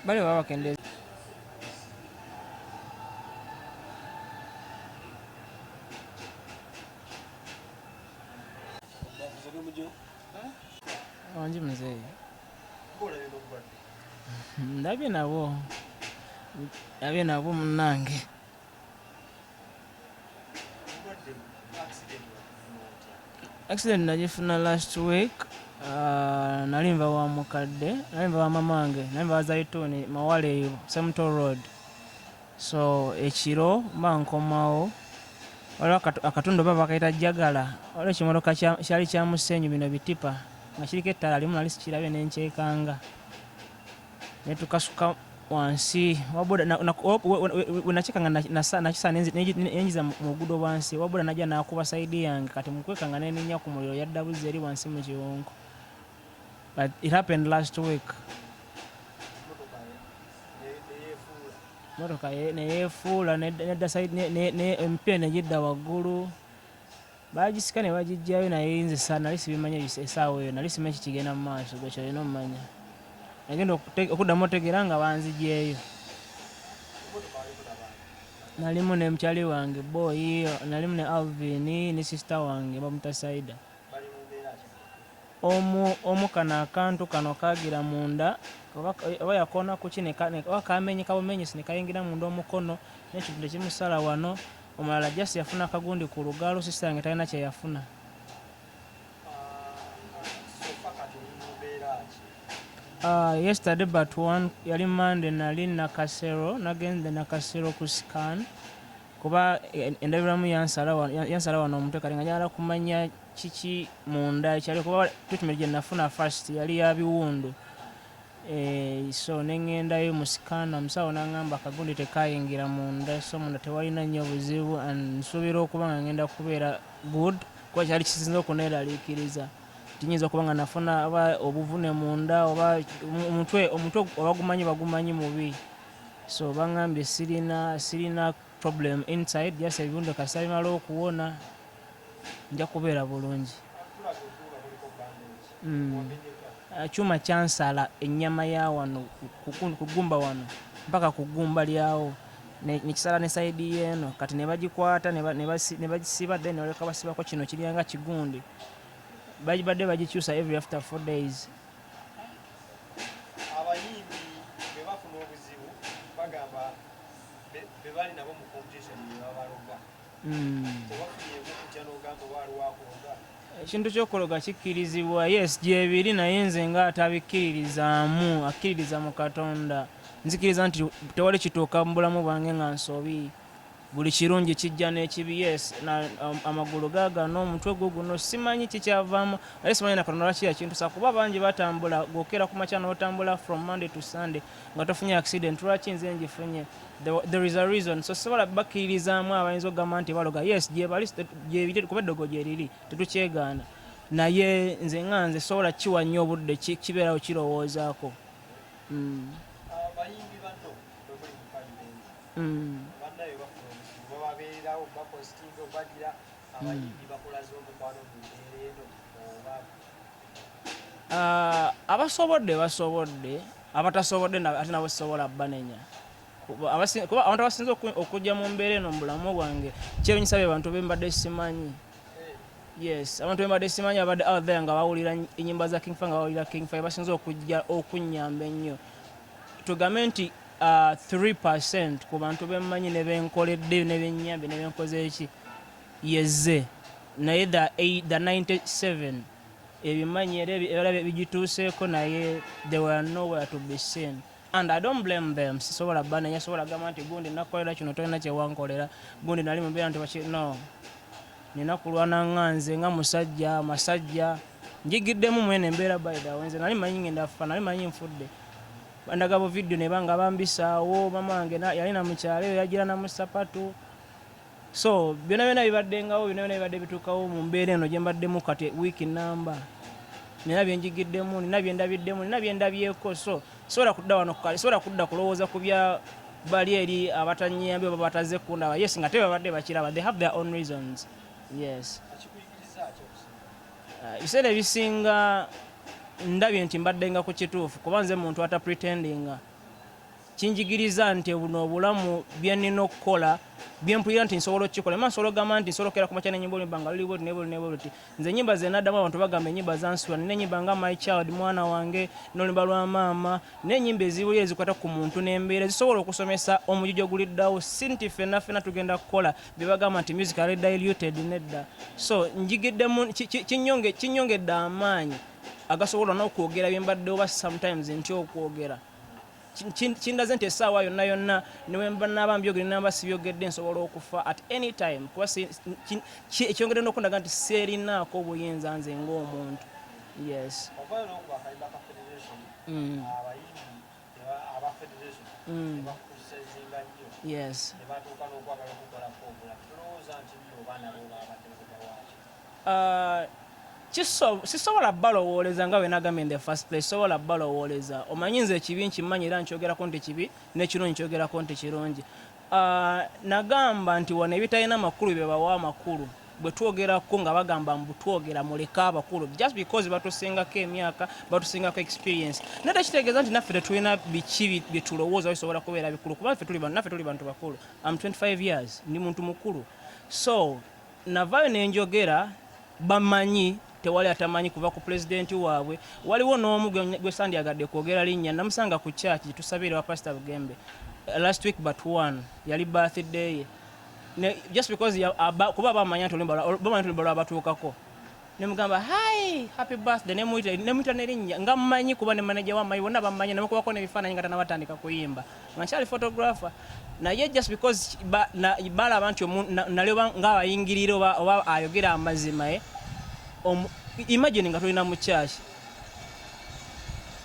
Bale baba kende wanji mzee ndabye nabo munange accident najifuna last week. Nalimva wa mukadde, nalimva wa mamange, nalimva wa Zaituni Mawale Semto Road. So ekiro mba nkomawo waliwo akatundu baba kaita jagala waliwo ekimotoka kyali kya musenyu bino bitipa nga kiriko ettala limu nali sikirabye nenkyekanga ne tukasuka wansi wenakikanga nakisa nenjiza mu luguudo bwansi wabula najja nakuba saidi yange kati mukwekanga neninya ku muliro yadda buzi eri wansi mu kiwonko. But it happened last week. Motoka neyefuula nedda side empira negidda waggulu bagisika ne bagijjayo naye nze nali sibimanya essaawa eyo nali simanyi kikigenda mu maaso gwekyo olina omumanya nagenda okuddamu otegeera nga banzigyeyo. Nalimu ne mukyali wange boyi, nalimu ne Alvin ne sister wange bamutasaida. Omu kano akantu kano kagira munda oba yakona kuki kamenyi kabumenyesi ne kayingira munda omukono n'ekintu ekimusala wano. Omulala just yafuna akagundi ku lugalo, sister yange talina kye yafuna. Yesterday but one yali Monday nali nakasero nagenze nakasero ku scan kuba endabiramu yansala wano omutwe kali nga njagala kumanya kiki munda ekyali kuba treatment gye nafuna first yali ya biwundu. So nengendayo mu scan omusawo n'angamba akagundi tekayingira munda, so munda tewalina nnyo buzibu and nsuubira okuba nga ngenda kubeera good kuba kyali kisinza okuneeraliikiriza. Tinyinza okuba nga nafuna oba obuvune munda oba omutwe bagumanyi mubi. So bangambye sirina problem inside, just ebiwundu kasita bimala okuwona nja kubeera bulungi. Kyuma kyansala ennyama ya wano kugumba wano mpaka kugumba lyawo nekisala ne saidi yeeno kati ne bagikwata ne bagisiba then ne baleka basibako kino kiryanga kigundi. Badde bagikyusa every after 4 days. Abayimbi be bafuna obuzibu bagamba be bali nabo mu competition y'abaloga. Tebafunye okujja n'ogamba waliwo akuloga. Ekintu ky'okologa kikkirizibwa, yes gyebiri naye nze nga atabikkirizaamu akkiririza mu Katonda. Nzikiriza nti tewali kituuka mu bulamu bwange nga nsobi. Buli kirungi kijja n'ekibi, yes amagulu gaagano omutwe guno simanyi kikyavaamu naye simanyi na Katonda lwaki yakintusa kuba bangi batambula gokera ku makya n'otambula from Monday to Sunday nga tofunye accident. Lwaki nze ngifunye? There is a reason. So sobola bakkirizaamu abayinza okugamba nti baloga, yes gyebiri kuba eddogo gyeriri tetukyegaana naye nze nga nze sobola kiwa nnyo obudde kibeerawo kirowoozaako. Abayimbi banno bwe muli mu bannayo bafuna obuzibu bababeererawo bapositinga obagira abayimbi bakolaze omukwano mu mbeera eno oba abasobodde abatasobodde ate nabo sisobola banenya kuba abantu abasinze okujja mu mbeera eno mu bulamu bwange kyewunyisa be bantu bembadde simanyi. Yes, abantu bembadde simanyi abadde out there nga bawulira ennyimba za King Fire nga bawulira King Fire basinze okujja okunnyamba ennyo. Tugambe nti 3% ku bantu bemmanyi ne benkoledde ne bennyambe ne benkoze eki yezze naye the 97 ebimanyi era bigituuseeko naye they were nowhere to be seen and I don't blame them. Sisobola banenya sobola gamba nti gundi nakolera kino tolina kyewankolera gundi nali mu mbeera nti no nina kulwana nga nze nga masajja njigiddemu mwene embeera by the way nze nali manyi ngenda kufa nali manyi nfudde bandagabo video ne banga bambisaawo mama wange yalina mukyalo eyo yagira na musapatu. So byonna bibaddengawo, byonna bibadde bituukawo mu mbeera eno gye mbaddemu kati wiiki namba. Nina byenjigiddemu, nina byendabiddemu, nina byendabyeko. So sobola kudda wano sobola kudda kulowooza ku bya bali eri abatanyambi oba bataze kundaba. Yes, nga tebabadde bakiraba. They have their own reasons. Yes. Ebiseera ebisinga ndabye nti mbaddenga ku kituufu kuba nze muntu ata pretendinga. Kinjigiriza nti buno obulamu bye nnina okukola byempulira nti nsobola okukikola. Nsobola okugamba nti nsobola okukera ku makya n'ennyimba olumba nga luli bwoti nebwoti. Nze ennyimba ze naddamu abantu bagamba ennyimba zansula. Nina ennyimba nga My Child, mwana wange, n'olumba lwa maama, n'ennyimba ezibulira ezikwata ku muntu n'embeera zisobola okusomesa omujijjo oguliddawo. Si nti ffenna tugenda kukola bye bagamba nti music ali diluted nedda. So njigiddemu kinnyongedde amaanyi agasobola n'okwogera bye mbadde oba sometimes ntya okwogera. Kindaze nti essaawa yonna newe naaba mbyogere namba sibyogedde nsobola okufa at any time kuba ekyongedde n'okundaga nti seerinaako obuyinza nze ng'omuntu. Yes. Yes. Sisobola balowooleza nga bwe nagambye in the first place. Sobola balowooleza. Omanyi nze ekibi nkimanyi era nkyogerako nti kibi n'ekirungi nkyogerako nti kirungi. Nagamba nti wano ebitalina makulu bye bawa amakulu bwe twogerako nga bagamba mbutwogera muleka abakulu just because batusingako emyaka batusingako experience. Nate kitegeeza nti naffe tetulina biki bye tulowooza bisobola kubeera bikulu kuba naffe tuli bantu bakulu. I'm 25 years ndi muntu mukulu. So navaayo nenjogera bamanyi tewali atamanyi kuva ku pulezidenti waabwe. Waliwo n'omu gwe sandyagadde kwogera linnya namusanga ku church tusabire wa Pastor Bugembe last week but one yali birthday just because kuba bamanya nti olumba lwabatuukako nemugamba hi happy birthday nemuyita nerinnya nga mmanyi kuba ne manager wa mayi bonna bamanya nemukubako n'ebifaananyi nga tanabatandika kuyimba nga nkyali photographer naye just because balaba nti nalyoba ng'abayingirire oba ayogera amazima imagine nga tulina mu church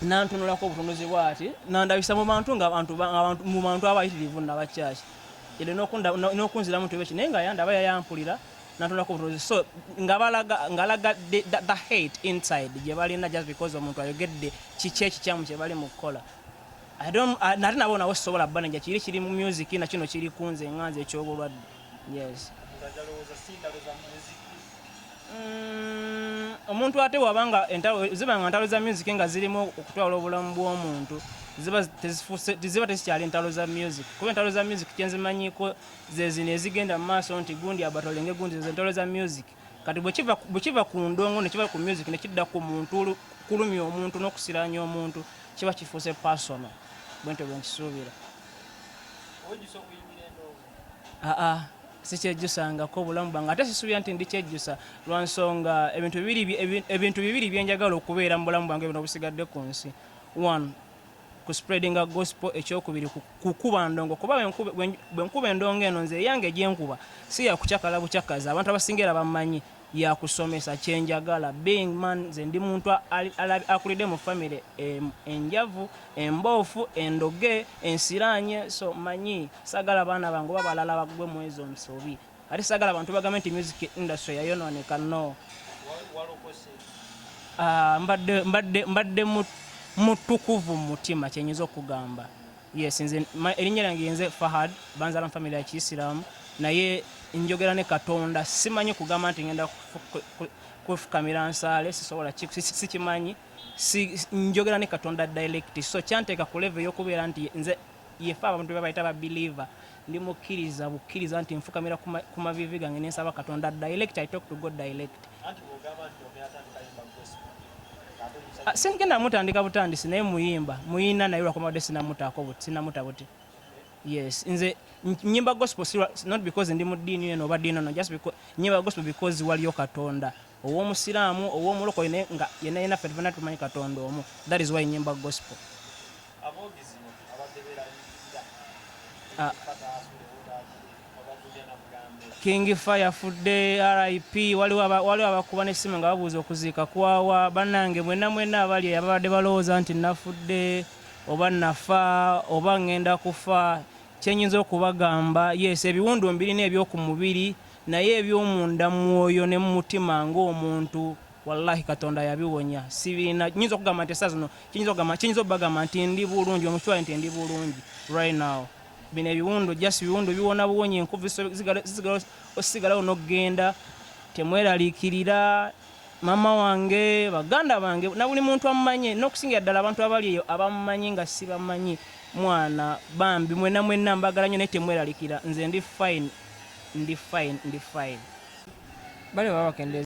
nantunulako obutunuzi bwati nandabisa mu bantu mu bantu abayitirivu naba church era n'okunzira muntu beki naye nga yandaba yayampulira nantunulako obutunuzi. So ngalaga the hate inside gye balina just because omuntu ayogedde kiki ekikyamu kye bali mu kukola. Nate nabo nawe sobola bbananja kiri mu music na kino kiri kunze nganze ekyobulwadde. Yes. Omuntu ate wabanga zibanga entalo za music nga zirimu okutwala obulamu bw'omuntu ziba tezikyali entalo za music kuba entalo za music kyenzimanyiko zezino ezigenda mu maaso nti gundi abatolenge gundi entalo za music kati bwe kiva ku ndongo ne kiva ku music ne kidda ku muntu kulumya omuntu n'okusiranya omuntu kiba kifuuse personal bwente bwe nkisuubira. Sikyejjusangako obulamu bwange ate sisuubira nti ndi kyejjusa lwa nsonga ebintu bibiri byenjagala okubeera mu bulamu bwange bino obusigadde ku nsi. One, ku spreadinga gospel. Ekyokubiri kukuba ndongo kuba bwe nkuba endongo eno nze eyange gyenkuba si yakucyakala bucyakaza abantu abasinga era bammanyi yakusomesa kyenjagala. Being man nze ndi muntu akulidde mu family enjavu emboofu endoge ensiranye. So manyi sagala abaana bange oba balala bagwe mu ezo omusobi ate sagala abantu bagambe nti music industry yayonooneka. No, mbadde mutukuvu mu mutima kyenyinza okugamba. Yes, nze erinnya lyange nze Fahad banzala mu family ya Kiisiraamu naye njogera ne Katonda. Simanyi kugamba nti ngenda kufukamira nsaale sisobola sikimanyi njogera ne Katonda direct. So kyanteeka ku level y'okubeera nti nze yefe abantu bebayita ba believer ndi mukkiriza bukkiriza nti nfukamira ku mavivi gange nensaba Katonda direct. I talk to God direct. Singenda mutandika butandisi naye muyina naye lwakomadde sinamuta buti. Yes, nze nyimba gospel not because ndi mu ddiini eno oba ddiini eno just because nyimba gospel because waliyo Katonda ow'omusiraamu ow'omulokole nga yenna ffe tumanyi Katonda omu. That is why nyimba gospel. King Fire Fudde RIP waliwo abakuba n'essimu nga babuuza okuziika kwawa bannange mwenna abali ababadde balowooza nti nafudde oba nafa oba ngenda kufa kyenyinza okubagamba yes ebiwundu mbirina ebyoku mubiri naye ebyomunda mwoyo ne mumutima ng'omuntu wallahi katonda yabiwonya sibina nyinza okugamba nti esaawa zino kiyinza okubagamba nti ndi bulungi omuchwa nti ndi bulungi right now bino ebiwundu just biwundu biwona buwonyi enkuvu osigalawo n'okgenda temweraliikirira mama wange baganda bange na buli muntu amumanyi n'okusingira ddala abantu abali eyo abamumanyi nga sibamanyi mwana bambi mwenna mbagala nnyo naye temweraliikirira nze ndi fine bale baba bakendeza